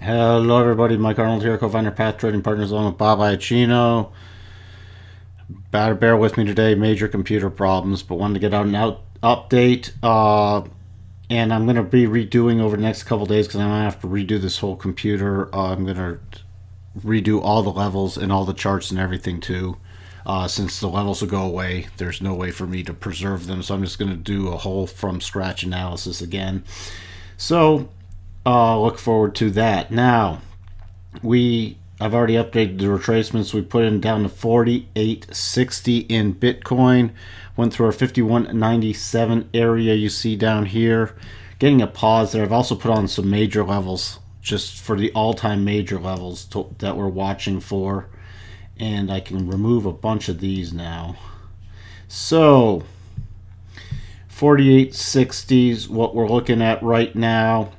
Hello everybody, Mike Arnold here, co-founder Path Trading Partners along with Bob Iacchino. Bear with me today, major computer problems, but wanted to get out an update. And I'm going to be redoing over the next couple days because I'm going to have to redo this whole computer. I'm going to redo all the levels and all the charts and everything too. Since the levels will go away, there's no way for me to preserve them, so I'm just going to do a whole from scratch analysis again. So look forward to that. Now, I've already updated the retracements. We put in down to 4860 in Bitcoin. Went through our 5197 area you see down here. Getting a pause there. I've also put on some major levels just for the all-time major levels that we're watching for. And I can remove a bunch of these now. So 4860s, what we're looking at right now.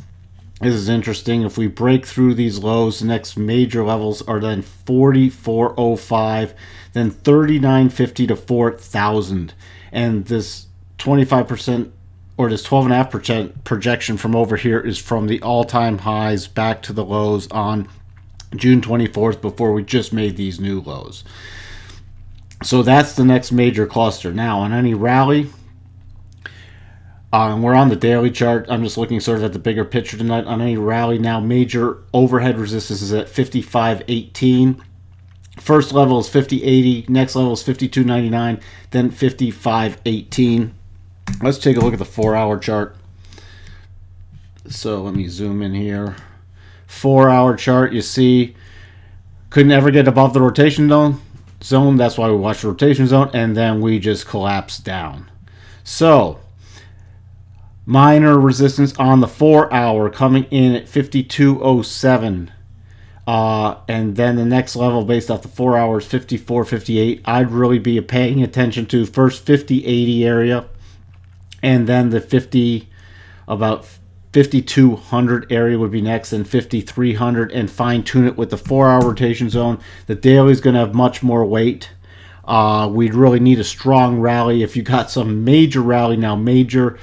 This is interesting. If we break through these lows, the next major levels are then 4405, then 3950 to 4000. And this 25% or this 12.5% projection from over here is from the all-time highs back to the lows on June 24th before we just made these new lows. So that's the next major cluster. Now, on any rally, we're on the daily chart. I'm just looking sort of at the bigger picture tonight. On any rally now, major overhead resistance is at 55.18. First level is 50.80. Next level is 52.99. Then 55.18. Let's take a look at the 4-hour chart. So let me zoom in here. 4-hour chart, you see, couldn't ever get above the rotation zone. That's why we watch the rotation zone, and then we just collapsed down. So minor resistance on the 4-hour coming in at 52.07. And then the next level based off the 4 hours, 54.58. I'd really be paying attention to first 50.80 area, and then the about 5200 area would be next, and 5300, and fine tune it with the 4-hour rotation zone. The daily is going to have much more weight. We'd really need a strong rally. If you got some major rally now, major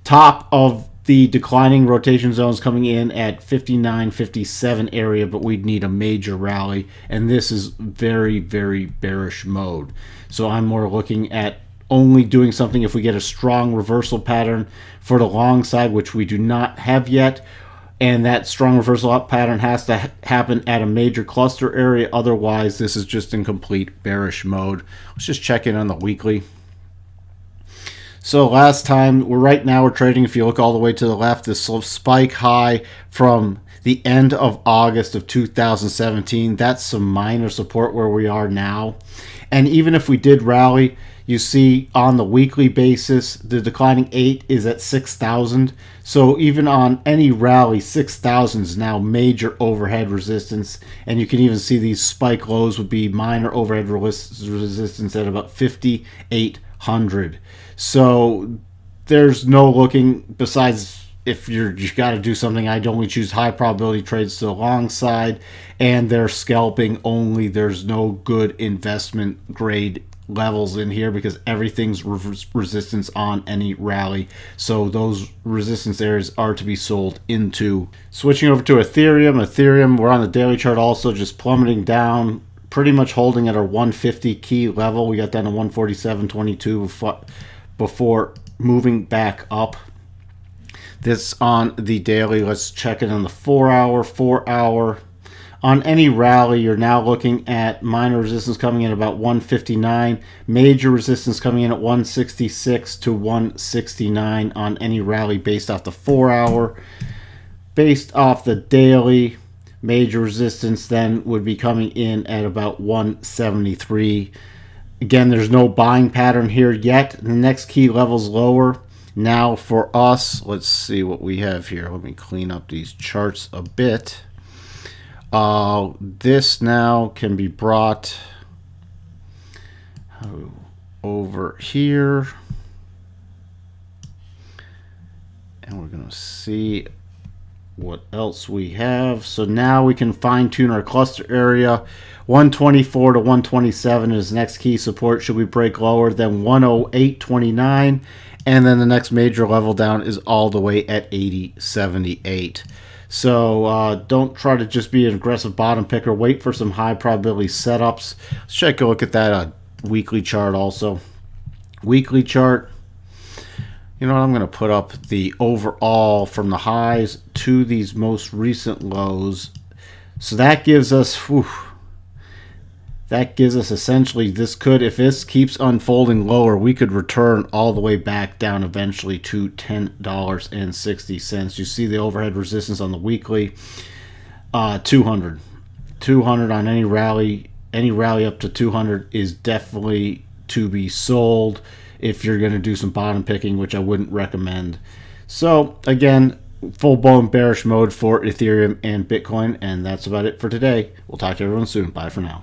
top of the declining rotation zones coming in at 59, 57 area, but we'd need a major rally, and this is very, very bearish mode. So I'm more looking at only doing something if we get a strong reversal pattern for the long side, which we do not have yet, and that strong reversal up pattern has to happen at a major cluster area. Otherwise, this is just in complete bearish mode. Let's just check in on the weekly. So last time, right now we're trading, if you look all the way to the left, this spike high from the end of August of 2017. That's some minor support where we are now. And even if we did rally, you see on the weekly basis, the declining 8 is at 6,000. So even on any rally, 6,000 is now major overhead resistance. And you can even see these spike lows would be minor overhead resistance at about 5,800. So there's no looking, besides if you got to do something, I'd only choose high probability trades to the long side, and they're scalping only. There's no good investment grade levels in here because everything's resistance on any rally. So those resistance areas are to be sold into. Switching over to Ethereum, we're on the daily chart also, just plummeting down, pretty much holding at our 150 key level. We got down to 147.22 before moving back up. This on the daily. Let's check it on the 4-hour. On any rally, you're now looking at minor resistance coming in about 159, major resistance coming in at 166 to 169 on any rally based off the 4-hour. Based off the daily, major resistance then would be coming in at about 173. Again, there's no buying pattern here yet. The next key level's lower. Now for us, let's see what we have here. Let me clean up these charts a bit. This now can be brought over here. And we're going to see what else we have. So now we can fine tune our cluster area. 124 to 127 is next key support. Should we break lower than 108.29? And then the next major level down is all the way at 80.78. So don't try to just be an aggressive bottom picker. Wait for some high probability setups. Let's take a look at that weekly chart also. Weekly chart. You know what? I'm going to put up the overall from the highs to these most recent lows. So that gives us, essentially, this could, if this keeps unfolding lower, we could return all the way back down eventually to $10.60. You see the overhead resistance on the weekly, 200 on any rally up to 200 is definitely to be sold if you're going to do some bottom picking, which I wouldn't recommend. So again, full-blown bearish mode for Ethereum and Bitcoin, and that's about it for today. We'll talk to everyone soon. Bye for now.